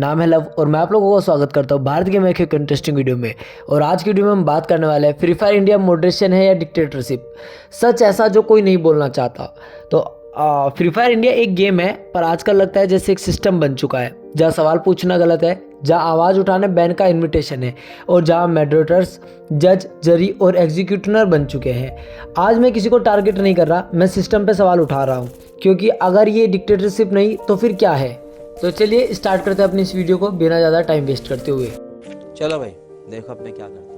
नाम है लव और मैं आप लोगों का स्वागत करता हूँ भारत गेम एक इंटरेस्टिंग वीडियो में। और आज की वीडियो में हम बात करने वाले हैं फ्री फायर इंडिया मॉडरेशन है या डिक्टेटरशिप, सच ऐसा जो कोई नहीं बोलना चाहता। तो फ्री फायर इंडिया एक गेम है, पर आजकल लगता है जैसे एक सिस्टम बन चुका है जहाँ सवाल पूछना गलत है, जहाँ आवाज़ उठाने बैन का इन्विटेशन है और जहाँ मॉडरेटर्स जज जरी और एग्जीक्यूटिवर बन चुके हैं। आज मैं किसी को टारगेट नहीं कर रहा, मैं सिस्टम पे सवाल उठा रहा हूँ, क्योंकि अगर ये डिक्टेटरशिप नहीं तो फिर क्या है। तो चलिए स्टार्ट करते हैं अपनी इस वीडियो को बिना ज़्यादा टाइम वेस्ट करते हुए। चलो भाई देखो अब मैं क्या करता हूँ।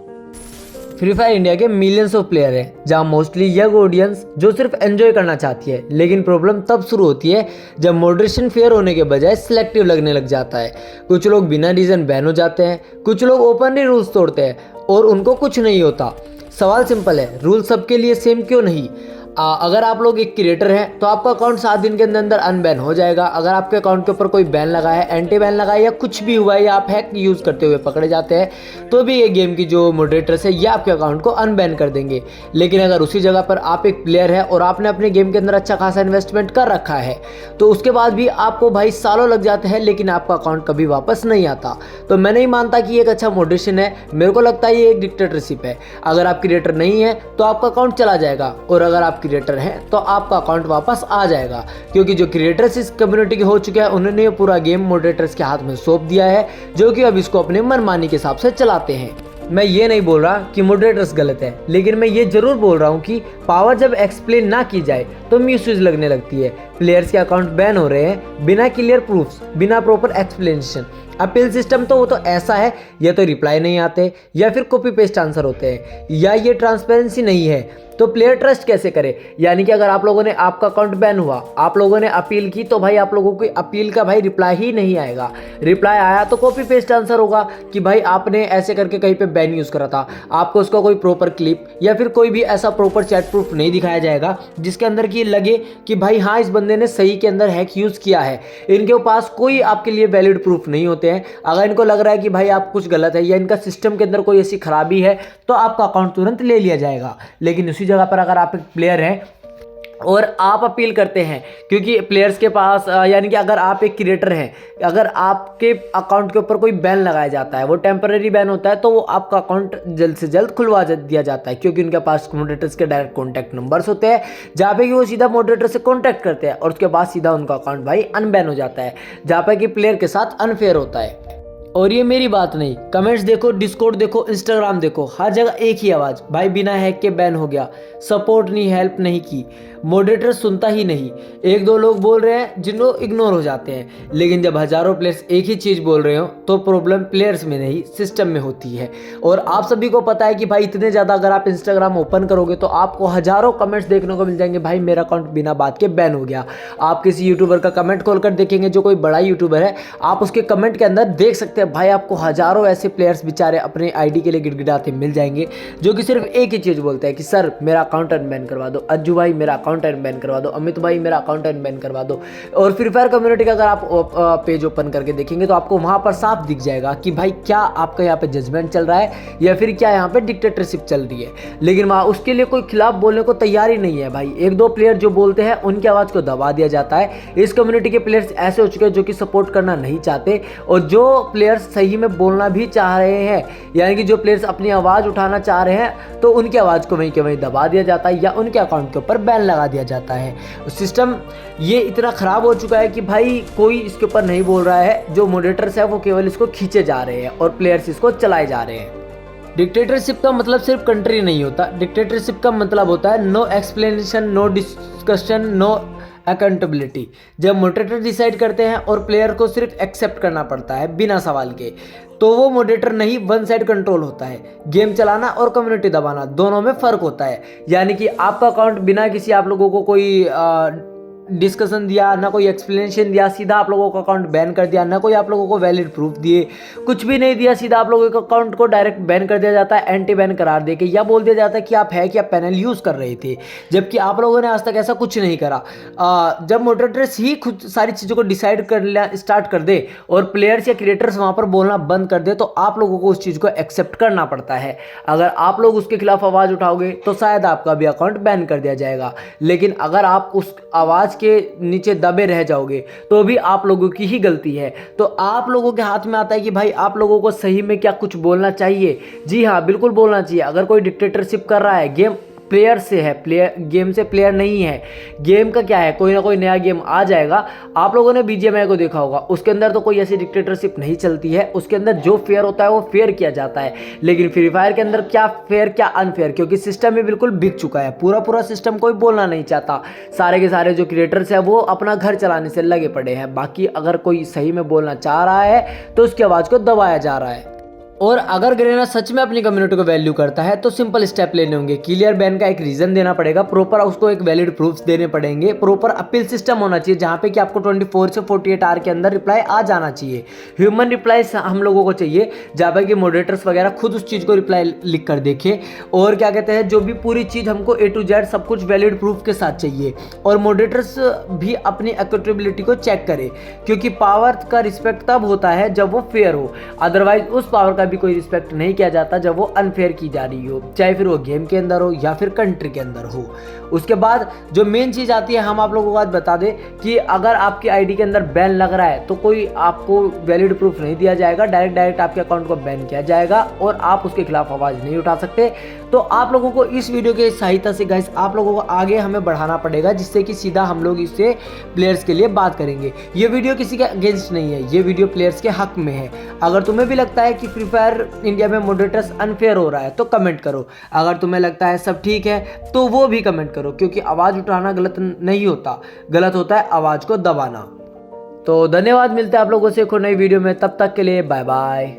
फ्री फायर इंडिया के मिलियंस ऑफ प्लेयर हैं, जहां मोस्टली यंग ऑडियंस जो सिर्फ एंजॉय करना चाहती है। लेकिन प्रॉब्लम तब शुरू होती है जब मॉडरेशन फेयर होने के बजाय सिलेक्टिव लगने लग जाता है। कुछ लोग बिना रीज़न बैन हो जाते हैं, कुछ लोग ओपनली रूल्स तोड़ते हैं और उनको कुछ नहीं होता। सवाल सिंपल है, रूल सबके लिए सेम क्यों नहीं? अगर आप लोग एक क्रिएटर हैं तो आपका अकाउंट 7 दिन के अंदर अंदर अनबैन हो जाएगा। अगर आपके अकाउंट के ऊपर कोई बैन लगा है, एंटी बैन लगा है या कुछ भी हुआ है या आप हैक यूज़ करते हुए पकड़े जाते हैं तो भी ये गेम की जो मॉडरेटर्स है ये आपके अकाउंट को अनबैन कर देंगे। लेकिन अगर उसी जगह पर आप एक प्लेयर है और आपने अपने गेम के अंदर अच्छा खासा इन्वेस्टमेंट कर रखा है तो उसके बाद भी आपको भाई सालों लग जाते हैं लेकिन आपका अकाउंट कभी वापस नहीं आता। तो मैं नहीं मानता कि ये एक अच्छा मॉडरेशन है, मेरे को लगता है ये एक डिक्टेटरशिप है। अगर आप क्रिएटर नहीं है तो आपका अकाउंट चला जाएगा और अगर आप क्रिएटर हैं तो आपका अकाउंट वापस आ जाएगा, क्योंकि जो क्रिएटर्स इस कम्युनिटी के हो चुके हैं उन्होंने ये पूरा गेम मॉडरेटर्स के हाथ में सौंप दिया है, जो कि अब इसको अपने मनमानी के हिसाब से चलाते हैं। मैं ये नहीं बोल रहा कि मॉडरेटर्स गलत है, लेकिन मैं ये जरूर बोल रहा हूँ कि पावर जब एक्सप्लेन ना की जाए तो मिसयूज लगने लगती है। प्लेयर्स के अकाउंट बैन हो रहे हैं बिना क्लियर प्रूफ्स, बिना प्रॉपर एक्सप्लेनेशन। अपील सिस्टम तो वो तो ऐसा है, या तो रिप्लाई नहीं आते या फिर कॉपी पेस्ट आंसर होते हैं, या ये ट्रांसपेरेंसी नहीं है। तो प्लेयर ट्रस्ट कैसे करे? यानी कि अगर आप लोगों ने, आपका अकाउंट बैन हुआ, आप लोगों ने अपील की तो भाई आप लोगों की अपील का भाई रिप्लाई ही नहीं आएगा। रिप्लाई आया तो कॉपी पेस्ट आंसर होगा कि भाई आपने ऐसे करके कहीं पे बैन यूज़ करा था। आपको उसका कोई प्रॉपर क्लिप या फिर कोई भी ऐसा प्रॉपर चैट प्रूफ नहीं दिखाया जाएगा जिसके अंदर कि लगे कि भाई हाँ इस बंदे ने सही के अंदर हैक यूज़ किया है। इनके पास कोई आपके लिए वैलिड प्रूफ नहीं होते हैं। अगर इनको लग रहा है कि भाई आप कुछ गलत है या इनका सिस्टम के अंदर कोई ऐसी खराबी है तो आपका अकाउंट तुरंत ले लिया जाएगा। लेकिन उसी जगह पर अगर आप एक प्लेयर हैं और आप अपील करते हैं, क्योंकि प्लेयर्स के पास यानी कि अगर आप एक क्रिएटर हैं, अगर आपके अकाउंट के ऊपर कोई बैन लगाया जाता है, वो टेम्पररी बैन होता है, तो वो आपका अकाउंट जल्द से जल्द खुलवा दिया जाता है, क्योंकि उनके पास मॉडरेटर्स के डायरेक्ट कॉन्टैक्ट नंबर्स होते हैं जहाँ पे कि वो सीधा मॉडरेटर से कॉन्टैक्ट करते हैं और उसके बाद सीधा उनका अकाउंट भाई अनबैन हो जाता है, जहाँ पे कि प्लेयर के साथ अनफेयर होता है। और ये मेरी बात नहीं, कमेंट्स देखो, डिस्कॉर्ड देखो, इंस्टाग्राम देखो, हर जगह एक ही आवाज़, भाई बिना हैक के बैन हो गया, सपोर्ट नहीं, हेल्प नहीं की, मॉडरेटर सुनता ही नहीं। एक दो लोग बोल रहे हैं जिन लोग इग्नोर हो जाते हैं, लेकिन जब हज़ारों प्लेयर्स एक ही चीज़ बोल रहे हो तो प्रॉब्लम प्लेयर्स में नहीं सिस्टम में होती है। और आप सभी को पता है कि भाई इतने ज़्यादा अगर आप इंस्टाग्राम ओपन करोगे तो आपको हज़ारों कमेंट्स देखने को मिल जाएंगे, भाई मेरा अकाउंट बिना बात के बैन हो गया। आप किसी यूट्यूबर का कमेंट खोल कर देखेंगे जो कोई बड़ा यूट्यूबर है, आप उसके कमेंट के अंदर देख सकते हैं भाई आपको हज़ारों ऐसे प्लेयर्स बेचारे अपने आईडी के लिए गिड़गिड़ाते मिल जाएंगे जो कि सिर्फ एक ही चीज़ बोलते हैं कि सर मेरा अकाउंट अनबैन करवा दो, अज्जू भाई मेरा अकाउंट अनबैन करवा दो, अमित भाई मेरा अकाउंट अनबैन करवा दो। और फ्री फायर कम्युनिटी का अगर आप पेज ओपन करके देखेंगे तो आपको वहाँ पर साफ दिख जाएगा कि भाई क्या आपका यहाँ पे जजमेंट चल रहा है या फिर क्या यहाँ पे डिक्टेटरशिप चल रही है। लेकिन वहाँ उसके लिए कोई खिलाफ बोलने को तैयार ही नहीं है भाई। एक दो प्लेयर जो बोलते हैं उनकी आवाज़ को दबा दिया जाता है। इस कम्युनिटी के प्लेयर्स ऐसे हो चुके हैं जो कि सपोर्ट करना नहीं चाहते, और जो प्लेयर्स सही में बोलना भी चाह रहे हैं, यानी कि जो प्लेयर्स अपनी आवाज़ उठाना चाह रहे हैं, तो उनकी आवाज़ को वहीं के वहीं दबा दिया जाता है या उनके अकाउंट के ऊपर बैन लगा दिया जाता है। सिस्टम ये इतना ख़राब हो चुका है कि भाई कोई इसके ऊपर नहीं बोल रहा है। जो मॉडरेटर्स है वो केवल इसको खींचे जा रहे हैं और प्लेयर्स इसको चलाए जा रहे हैं। डिक्टेटरशिप का मतलब सिर्फ कंट्री नहीं होता, डिक्टेटरशिप का मतलब होता है no explanation, no discussion, no accountability. जब मॉडरेटर डिसाइड करते हैं और प्लेयर को सिर्फ एक्सेप्ट करना पड़ता है बिना सवाल के, तो वो मॉडरेटर नहीं, वन साइड कंट्रोल होता है। गेम चलाना और कम्युनिटी दबाना दोनों में फ़र्क होता है। यानी कि आपका अकाउंट बिना किसी आप लोगों को कोई डिस्कशन दिया, ना कोई एक्सप्लेनेशन दिया, सीधा आप लोगों का अकाउंट बैन कर दिया, ना कोई आप लोगों को वैलिड प्रूफ दिए, कुछ भी नहीं दिया, सीधा आप लोगों के अकाउंट को डायरेक्ट बैन कर दिया जाता है, एंटी बैन करार देके, या बोल दिया जाता है कि आप हैक या पैनल यूज़ कर रहे थे, जबकि आप लोगों ने आज तक ऐसा कुछ नहीं करा। जब मॉडरेटर्स ही खुद सारी चीज़ों को डिसाइड कर स्टार्ट कर दे और प्लेयर्स या क्रिएटर्स वहाँ पर बोलना बंद कर दे तो आप लोगों को उस चीज़ को एक्सेप्ट करना पड़ता है। अगर आप लोग उसके खिलाफ आवाज़ उठाओगे तो शायद आपका भी अकाउंट बैन कर दिया जाएगा। लेकिन अगर आप उस आवाज़ के नीचे दबे रह जाओगे तो भी आप लोगों की ही गलती है। तो आप लोगों के हाथ में आता है कि भाई आप लोगों को सही में क्या कुछ बोलना चाहिए। जी हाँ, बिल्कुल बोलना चाहिए। अगर कोई डिक्टेटरशिप कर रहा है, गेम प्लेयर से है, प्लेयर गेम से प्लेयर नहीं है। गेम का क्या है, कोई ना कोई नया गेम आ जाएगा। आप लोगों ने बीजीएमआई को देखा होगा, उसके अंदर तो कोई ऐसी डिक्टेटरशिप नहीं चलती है। उसके अंदर जो फेयर होता है वो फेयर किया जाता है। लेकिन फ्री फायर के अंदर क्या फेयर क्या अनफेयर, क्योंकि सिस्टम ही बिल्कुल बिक चुका है। पूरा सिस्टम कोई बोलना नहीं चाहता। सारे के सारे जो क्रिएटर्स हैं वो अपना घर चलाने से लगे पड़े हैं। बाकी अगर कोई सही में बोलना चाह रहा है तो उसकी आवाज़ को दबाया जा रहा है। और अगर गरीना सच में अपनी कम्युनिटी को वैल्यू करता है तो सिंपल स्टेप लेने होंगे। क्लियर बैन का एक रीजन देना पड़ेगा, प्रॉपर उसको एक वैलिड प्रूफ्स देने पड़ेंगे, प्रॉपर अपील सिस्टम होना चाहिए जहां पे कि आपको 24 से 48 आवर के अंदर रिप्लाई आ जाना चाहिए। ह्यूमन रिप्लाई हम लोगों को चाहिए, जहाँ पे कि मॉडरेटर्स वगैरह खुद उस चीज़ को रिप्लाई लिख कर देखे। और क्या कहते हैं, जो भी पूरी चीज़ हमको A to Z सब कुछ वैलिड प्रूफ के साथ चाहिए। और मॉडरेटर्स भी अपनी अकाउंटेबिलिटी को चेक करे, क्योंकि पावर का रिस्पेक्ट तब होता है जब वो फेयर हो। अदरवाइज उस पावर का भी कोई रिस्पेक्ट नहीं किया जाता जब वो अनफेयर की जा रही हो, चाहे फिर वो गेम के अंदर हो या फिर कंट्री के अंदर हो। उसके बाद जो मेन चीज आती है, हम आप लोगों को आज बता दें कि अगर आपकी आईडी के अंदर बैन लग रहा है तो कोई आपको वैलिड प्रूफ नहीं दिया जाएगा, डायरेक्ट आपके अकाउंट को बैन किया जाएगा और आप उसके खिलाफ आवाज नहीं उठा सकते। तो आप लोगों को इस वीडियो के सहायता से गाइस आप लोगों को आगे हमें बढ़ाना पड़ेगा, जिससे कि सीधा हम लोग इससे प्लेयर्स के लिए बात करेंगे। ये वीडियो किसी के अगेंस्ट नहीं है, ये वीडियो प्लेयर्स के हक में है। अगर तुम्हें भी लगता है कि फ्री फायर इंडिया में मॉडरेटर्स अनफेयर हो रहा है तो कमेंट करो। अगर तुम्हें लगता है सब ठीक है तो वो भी कमेंट करो, क्योंकि आवाज़ उठाना गलत नहीं होता, गलत होता है आवाज़ को दबाना। तो धन्यवाद, मिलते हैं आप लोगों से एक और नई वीडियो में, तब तक के लिए बाय बाय।